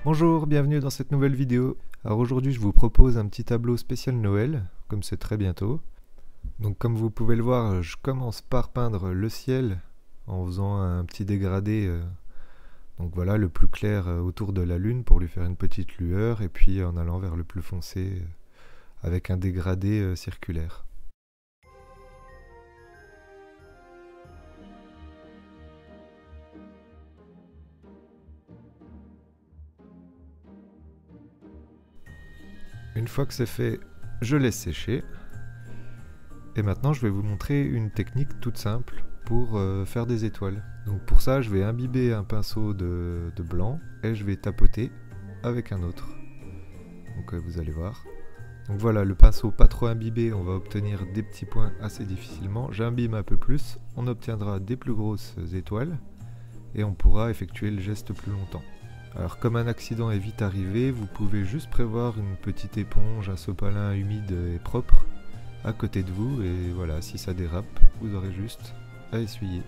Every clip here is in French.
Bonjour, bienvenue dans cette nouvelle vidéo. Alors aujourd'hui je vous propose un petit tableau spécial Noël, comme c'est très bientôt. Donc comme vous pouvez le voir, je commence par peindre le ciel en faisant un petit dégradé, donc voilà, le plus clair autour de la lune pour lui faire une petite lueur, et puis en allant vers le plus foncé avec un dégradé circulaire. Une fois que c'est fait, je laisse sécher. Et maintenant je vais vous montrer une technique toute simple pour faire des étoiles. Donc pour ça je vais imbiber un pinceau de blanc et je vais tapoter avec un autre. Donc vous allez voir. Donc voilà, le pinceau pas trop imbibé, on va obtenir des petits points assez difficilement. J'imbibe un peu plus, on obtiendra des plus grosses étoiles et on pourra effectuer le geste plus longtemps. Alors comme un accident est vite arrivé, vous pouvez juste prévoir une petite éponge, un sopalin humide et propre à côté de vous, et voilà, si ça dérape, vous aurez juste à essuyer.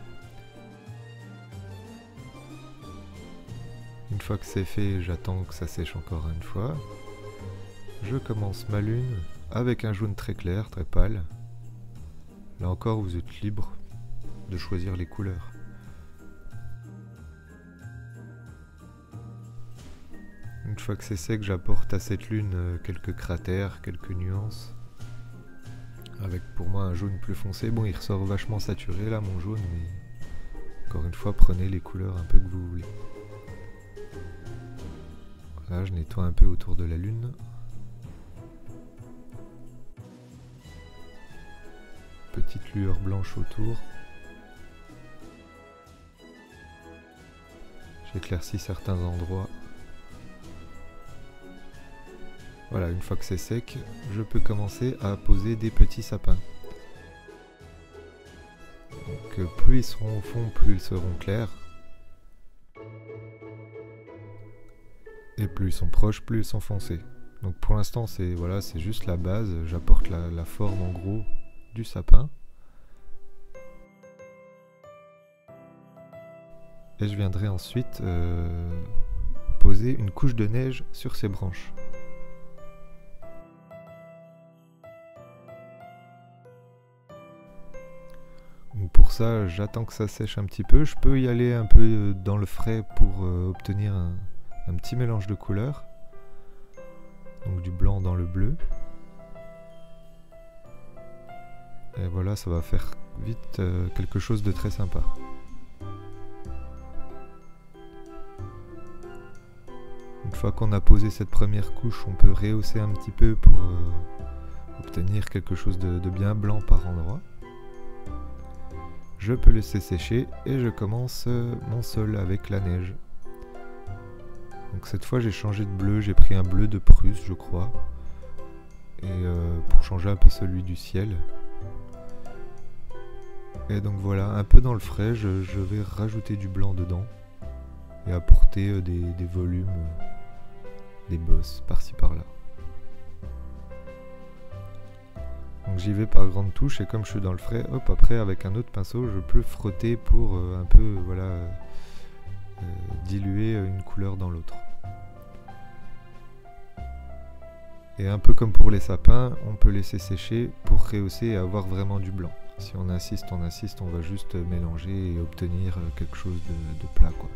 Une fois que c'est fait, j'attends que ça sèche encore une fois. Je commence ma lune avec un jaune très clair, très pâle. Là encore, vous êtes libre de choisir les couleurs. Une fois que c'est sec, j'apporte à cette lune quelques cratères, quelques nuances. Avec pour moi un jaune plus foncé. Bon, il ressort vachement saturé là, mon jaune, mais encore une fois, prenez les couleurs un peu que vous voulez. Voilà, je nettoie un peu autour de la lune. Petite lueur blanche autour. J'éclaircis certains endroits. Voilà, une fois que c'est sec, je peux commencer à poser des petits sapins. Donc plus ils seront au fond, plus ils seront clairs. Et plus ils sont proches, plus ils sont foncés. Donc pour l'instant, c'est voilà, c'est juste la base. J'apporte la forme en gros du sapin. Et je viendrai ensuite poser une couche de neige sur ces branches. Donc pour ça, j'attends que ça sèche un petit peu. Je peux y aller un peu dans le frais pour obtenir un petit mélange de couleurs. Donc du blanc dans le bleu. Et voilà, ça va faire vite quelque chose de très sympa. Une fois qu'on a posé cette première couche, on peut rehausser un petit peu pour obtenir quelque chose de bien blanc par endroit. Je peux laisser sécher et je commence mon sol avec la neige. Donc cette fois j'ai changé de bleu, j'ai pris un bleu de Prusse je crois. Et pour changer un peu celui du ciel. Et donc voilà, un peu dans le frais, je vais rajouter du blanc dedans. Et apporter des volumes, des bosses par-ci par-là. Donc j'y vais par grandes touches et comme je suis dans le frais, hop, après avec un autre pinceau, je peux frotter pour un peu voilà, diluer une couleur dans l'autre. Et un peu comme pour les sapins, on peut laisser sécher pour rehausser et avoir vraiment du blanc. Si on insiste, on va juste mélanger et obtenir quelque chose de plat, quoi.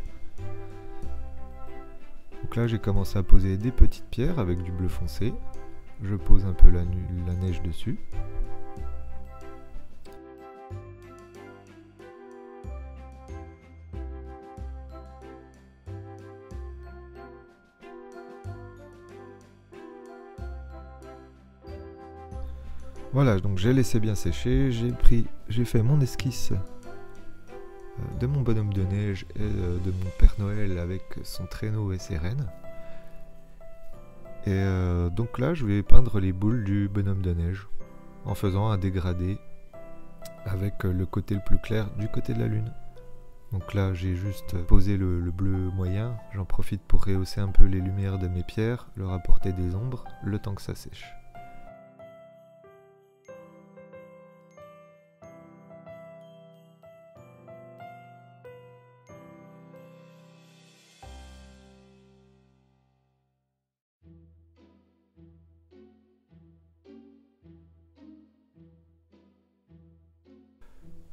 Donc là j'ai commencé à poser des petites pierres avec du bleu foncé. Je pose un peu la neige dessus. Voilà, donc j'ai laissé bien sécher, j'ai fait mon esquisse de mon bonhomme de neige et de mon Père Noël avec son traîneau et ses rennes. Et donc là, je vais peindre les boules du bonhomme de neige en faisant un dégradé avec le côté le plus clair du côté de la lune. Donc là, j'ai juste posé le bleu moyen. J'en profite pour rehausser un peu les lumières de mes pierres, leur apporter des ombres, le temps que ça sèche.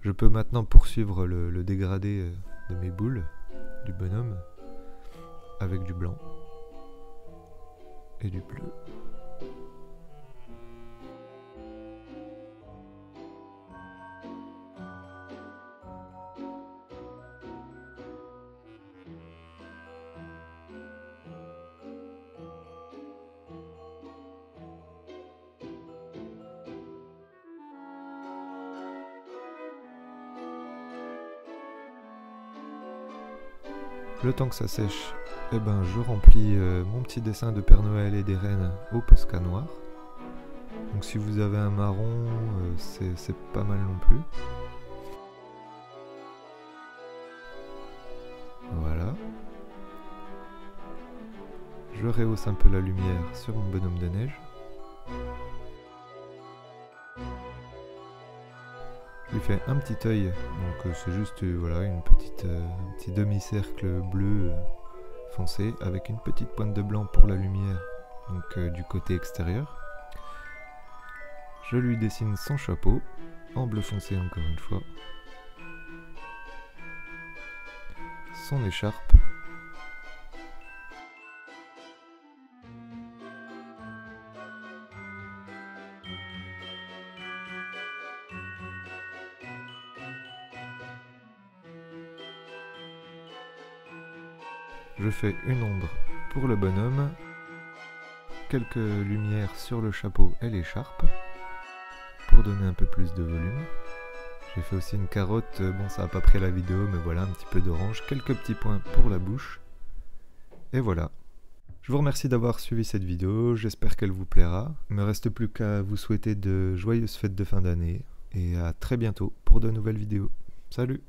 Je peux maintenant poursuivre le dégradé de mes boules, du bonhomme, avec du blanc et du bleu. Le temps que ça sèche, eh ben, je remplis mon petit dessin de Père Noël et des rennes au Posca noir. Donc si vous avez un marron, c'est pas mal non plus. Voilà. Je rehausse un peu la lumière sur mon bonhomme de neige. Je lui fais un petit œil, donc c'est juste voilà, un petit demi-cercle bleu foncé avec une petite pointe de blanc pour la lumière, donc du côté extérieur. Je lui dessine son chapeau, en bleu foncé encore une fois. Son écharpe. Je fais une ombre pour le bonhomme, quelques lumières sur le chapeau et l'écharpe, pour donner un peu plus de volume. J'ai fait aussi une carotte, bon ça n'a pas pris la vidéo, mais voilà, un petit peu d'orange, quelques petits points pour la bouche. Et voilà. Je vous remercie d'avoir suivi cette vidéo, j'espère qu'elle vous plaira. Il ne me reste plus qu'à vous souhaiter de joyeuses fêtes de fin d'année, et à très bientôt pour de nouvelles vidéos. Salut!